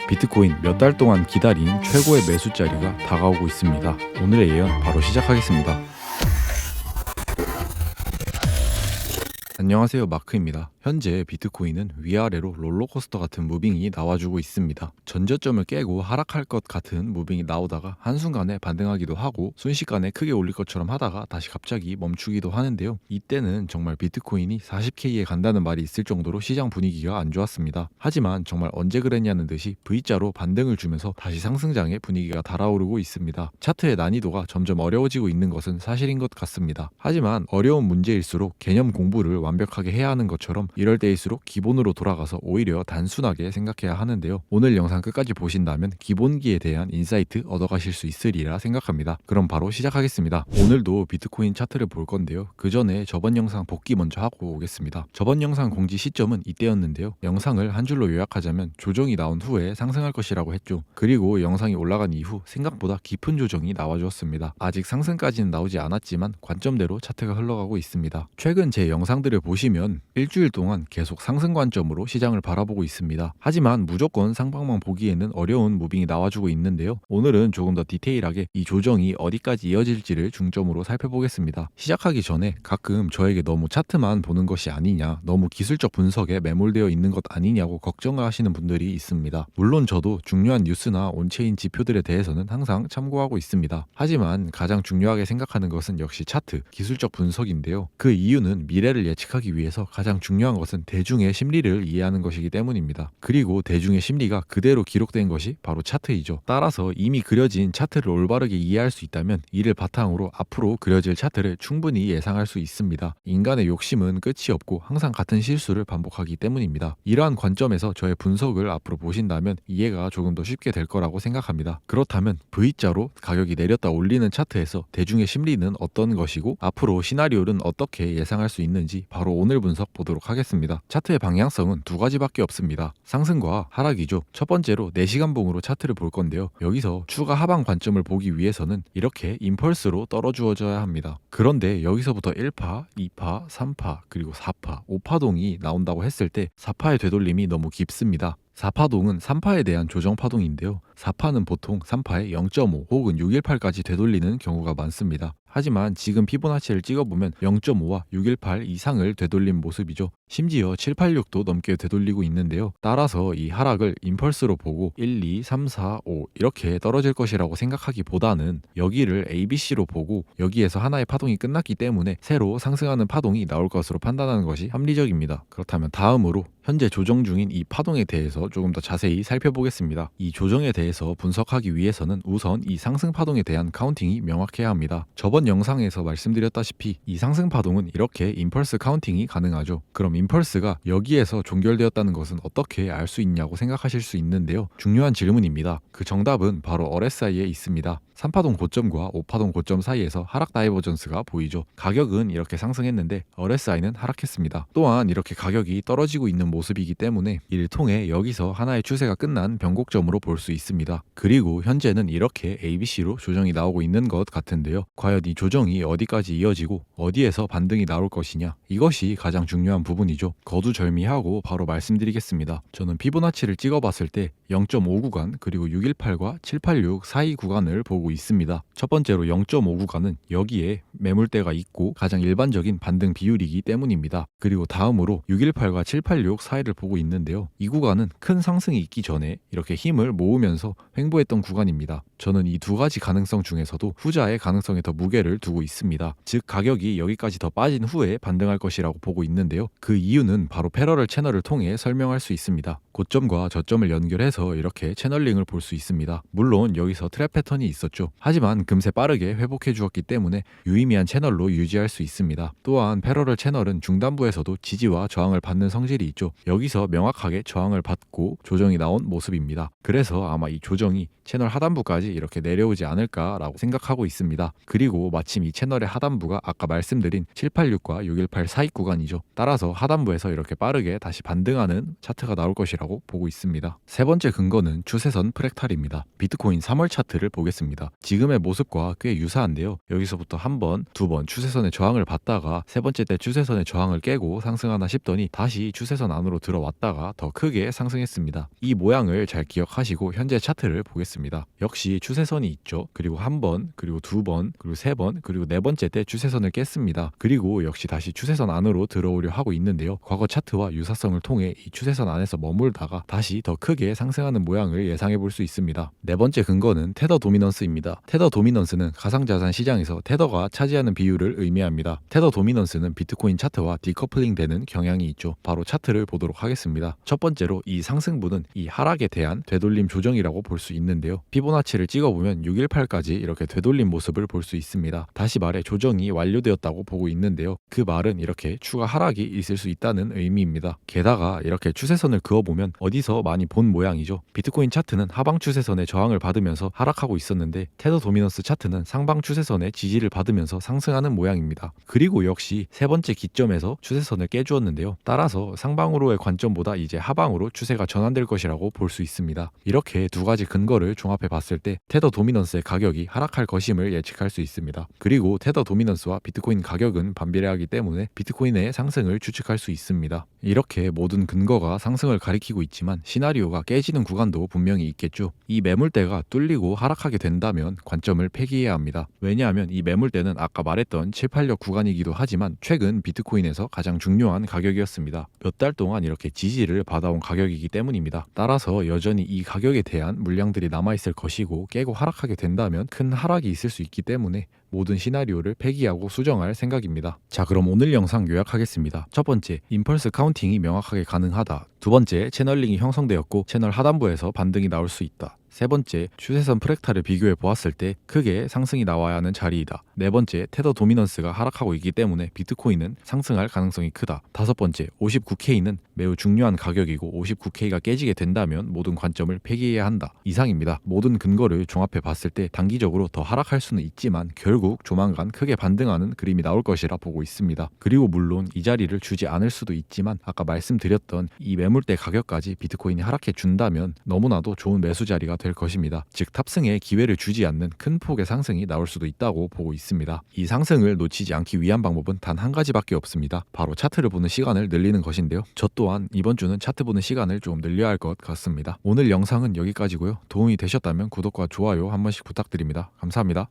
비트코인 몇 달 동안 기다린 최고의 매수 자리가 다가오고 있습니다. 오늘의 예언 바로 시작하겠습니다. 안녕하세요, 마크입니다. 현재 비트코인은 위아래로 롤러코스터 같은 무빙이 나와주고 있습니다. 전저점을 깨고 하락할 것 같은 무빙이 나오다가 한순간에 반등하기도 하고 순식간에 크게 올릴 것처럼 하다가 다시 갑자기 멈추기도 하는데요. 이때는 정말 비트코인이 40K에 간다는 말이 있을 정도로 시장 분위기가 안 좋았습니다. 하지만 정말 언제 그랬냐는 듯이 V자로 반등을 주면서 다시 상승장의 분위기가 달아오르고 있습니다. 차트의 난이도가 점점 어려워지고 있는 것은 사실인 것 같습니다. 하지만 어려운 문제일수록 개념 공부를 완벽하게 해야 하는 것처럼 이럴 때일수록 기본으로 돌아가서 오히려 단순하게 생각해야 하는데요. 오늘 영상 끝까지 보신다면 기본기에 대한 인사이트 얻어가실 수 있으리라 생각합니다. 그럼 바로 시작하겠습니다. 오늘도 비트코인 차트를 볼 건데요. 그 전에 저번 영상 복귀 먼저 하고 오겠습니다. 저번 영상 공지 시점은 이때였는데요. 영상을 한 줄로 요약하자면 조정이 나온 후에 상승할 것이라고 했죠. 그리고 영상이 올라간 이후 생각보다 깊은 조정이 나와주었습니다. 아직 상승까지는 나오지 않았지만 관점대로 차트가 흘러가고 있습니다. 최근 제 영상들을 보시면 일주일 동안 계속 상승 관점으로 시장을 바라보고 있습니다. 하지만 무조건 상방만 보기에는 어려운 무빙이 나와주고 있는데요. 오늘은 조금 더 디테일하게 이 조정이 어디까지 이어질지를 중점으로 살펴보겠습니다. 시작하기 전에 가끔 저에게 너무 차트만 보는 것이 아니냐, 너무 기술적 분석에 매몰되어 있는 것 아니냐고 걱정하시는 분들이 있습니다. 물론 저도 중요한 뉴스나 온체인 지표들에 대해서는 항상 참고하고 있습니다. 하지만 가장 중요하게 생각하는 것은 역시 차트, 기술적 분석인데요. 그 이유는 미래를 예측하기 위해서 가장 중요한 것은 대중의 심리를 이해하는 것이기 때문입니다. 그리고 대중의 심리가 그대로 기록된 것이 바로 차트이죠. 따라서 이미 그려진 차트를 올바르게 이해할 수 있다면 이를 바탕으로 앞으로 그려질 차트를 충분히 예상할 수 있습니다. 인간의 욕심은 끝이 없고 항상 같은 실수를 반복하기 때문입니다. 이러한 관점에서 저의 분석을 앞으로 보신다면 이해가 조금 더 쉽게 될 거라고 생각합니다. 그렇다면 V자로 가격이 내렸다 올리는 차트에서 대중의 심리는 어떤 것이고 앞으로 시나리오는 어떻게 예상할 수 있는지 바로 오늘 분석 보도록 하겠습니다. 차트의 방향성은 두 가지밖에 없습니다. 상승과 하락이죠. 첫 번째로 4시간 봉으로 차트를 볼 건데요. 여기서 추가 하방 관점을 보기 위해서는 이렇게 임펄스로 떨어주어져야 합니다. 그런데 여기서부터 1파, 2파, 3파, 그리고 4파, 5파동이 나온다고 했을 때 4파의 되돌림이 너무 깊습니다. 4파동은 3파에 대한 조정 파동인데요. 4파는 보통 3파의 0.5 혹은 618까지 되돌리는 경우가 많습니다. 하지만 지금 피보나치를 찍어보면 0.5와 618 이상을 되돌린 모습이죠. 심지어 786도 넘게 되돌리고 있는데요. 따라서 이 하락을 임펄스로 보고 1, 2, 3, 4, 5 이렇게 떨어질 것이라고 생각하기보다는 여기를 ABC로 보고 여기에서 하나의 파동이 끝났기 때문에 새로 상승하는 파동이 나올 것으로 판단하는 것이 합리적입니다. 그렇다면 다음으로 현재 조정 중인 이 파동에 대해서 조금 더 자세히 살펴보겠습니다. 이 조정에 대해서 분석하기 위해서는 우선 이 상승 파동에 대한 카운팅이 명확해야 합니다. 저번 영상에서 말씀드렸다시피 이 상승 파동은 이렇게 임펄스 카운팅이 가능하죠. 그럼 임펄스가 여기에서 종결되었다는 것은 어떻게 알 수 있냐고 생각하실 수 있는데요. 중요한 질문입니다. 그 정답은 바로 RSI에 있습니다. 3파동 고점과 5파동 고점 사이에서 하락 다이버전스가 보이죠. 가격은 이렇게 상승했는데 RSI는 하락했습니다. 또한 이렇게 가격이 떨어지고 있는 모습이기 때문에 이를 통해 여기서 하나의 추세가 끝난 변곡점으로 볼 수 있습니다. 그리고 현재는 이렇게 ABC로 조정이 나오고 있는 것 같은데요. 과연 이 조정이 어디까지 이어지고 어디에서 반등이 나올 것이냐, 이것이 가장 중요한 부분이죠. 거두절미하고 바로 말씀드리겠습니다. 저는 피보나치를 찍어봤을 때 0.5 구간 그리고 618과 786 사이 구간을 보고 있습니다. 첫 번째로 0.5 구간은 여기에 매물대가 있고 가장 일반적인 반등 비율이기 때문입니다. 그리고 다음으로 618과 786 사이를 보고 있는데요. 이 구간은 큰 상승이 있기 전에 이렇게 힘을 모으면서 횡보했던 구간입니다. 저는 이 두 가지 가능성 중에서도 후자의 가능성에 더 무게를 두고 있습니다. 즉 가격이 여기까지 더 빠진 후에 반등할 것이라고 보고 있는데요. 그 이유는 바로 패러럴 채널을 통해 설명할 수 있습니다. 고점과 저점을 연결해서 이렇게 채널링을 볼 수 있습니다. 물론 여기서 트랩 패턴이 있었죠. 하지만 금세 빠르게 회복해 주었기 때문에 유의미한 채널로 유지할 수 있습니다. 또한 패러럴 채널은 중단부에서도 지지와 저항을 받는 성질이 있죠. 여기서 명확하게 저항을 받고 조정이 나온 모습입니다. 그래서 아마 이 조정이 채널 하단부까지 이렇게 내려오지 않을까라고 생각하고 있습니다. 그리고 마침 이 채널의 하단부가 아까 말씀드린 786과 618 사이 구간이죠. 따라서 하단부에서 이렇게 빠르게 다시 반등하는 차트가 나올 것이라고 보고 있습니다. 세 번째 근거는 추세선 프랙탈입니다. 비트코인 3월 차트를 보겠습니다. 지금의 모습과 꽤 유사한데요. 여기서부터 한 번, 두 번 추세선의 저항을 받다가 세 번째 때 추세선의 저항을 깨고 상승하나 싶더니 다시 추세선 안으로 안으로 들어왔다가 더 크게 상승했습니다. 이 모양을 잘 기억하시고 현재 차트를 보겠습니다. 역시 추세선이 있죠. 그리고 한 번, 그리고 두 번, 그리고 세 번, 그리고 네 번째 때 추세선을 깼습니다. 그리고 역시 다시 추세선 안으로 들어오려 하고 있는데요. 과거 차트와 유사성을 통해 이 추세선 안에서 머물다가 다시 더 크게 상승하는 모양을 예상해 볼 수 있습니다. 네 번째 근거는 테더 도미넌스입니다. 테더 도미넌스는 가상자산 시장에서 테더가 차지하는 비율을 의미합니다. 테더 도미넌스는 비트코인 차트와 디커플링 되는 경향이 있죠. 바로 차트를 보도록 하겠습니다. 첫 번째로 이 상승분은 이 하락에 대한 되돌림 조정이라고 볼 수 있는데요. 피보나치를 찍어보면 618까지 이렇게 되돌림 모습을 볼 수 있습니다. 다시 말해 조정이 완료되었다고 보고 있는데요. 그 말은 이렇게 추가 하락이 있을 수 있다는 의미입니다. 게다가 이렇게 추세선을 그어보면 어디서 많이 본 모양이죠. 비트코인 차트는 하방 추세선의 저항을 받으면서 하락하고 있었는데 테더 도미넌스 차트는 상방 추세선의 지지를 받으면서 상승하는 모양입니다. 그리고 역시 세 번째 기점에서 추세선을 깨주었는데요. 따라서 상방으로의 관점보다 이제 하방으로 추세가 전환될 것이라고 볼 수 있습니다. 이렇게 두 가지 근거를 종합해 봤을 때 테더 도미넌스의 가격이 하락할 것임을 예측할 수 있습니다. 그리고 테더 도미넌스와 비트코인 가격은 반비례하기 때문에 비트코인의 상승을 추측할 수 있습니다. 이렇게 모든 근거가 상승을 가리키고 있지만 시나리오가 깨지는 구간도 분명히 있겠죠. 이 매물대가 뚫리고 하락하게 된다면 관점을 폐기해야 합니다. 왜냐하면 이 매물대는 아까 말했던 7, 8력 구간이기도 하지만 최근 비트코인에서 가장 중요한 가격이었습니다. 몇 달 동안 이렇게 지지를 받아온 가격이기 때문입니다. 따라서 여전히 이 가격에 대한 물량들이 남아있을 것이고 깨고 하락하게 된다면 큰 하락이 있을 수 있기 때문에 모든 시나리오를 폐기하고 수정할 생각입니다. 자, 그럼 오늘 영상 요약하겠습니다. 첫 번째, 임펄스 카운팅이 명확하게 가능하다. 두 번째, 채널링이 형성되었고 채널 하단부에서 반등이 나올 수 있다. 세 번째, 추세선 프랙탈을 비교해 보았을 때 크게 상승이 나와야 하는 자리이다. 네 번째, 테더 도미넌스가 하락하고 있기 때문에 비트코인은 상승할 가능성이 크다. 다섯 번째, 59K는 매우 중요한 가격이고 59K가 깨지게 된다면 모든 관점을 폐기해야 한다. 이상입니다. 모든 근거를 종합해 봤을 때 단기적으로 더 하락할 수는 있지만 결국 조만간 크게 반등하는 그림이 나올 것이라 보고 있습니다. 그리고 물론 이 자리를 주지 않을 수도 있지만 아까 말씀드렸던 이 매물대 가격까지 비트코인이 하락해 준다면 너무나도 좋은 매수 자리가 될 것입니다. 즉 탑승에 기회를 주지 않는 큰 폭의 상승이 나올 수도 있다고 보고 있습니다. 이 상승을 놓치지 않기 위한 방법은 단 한 가지밖에 없습니다. 바로 차트를 보는 시간을 늘리는 것인데요. 저 또한 이번 주는 차트 보는 시간을 좀 늘려야 할 것 같습니다. 오늘 영상은 여기까지고요. 도움이 되셨다면 구독과 좋아요 한 번씩 부탁드립니다. 감사합니다.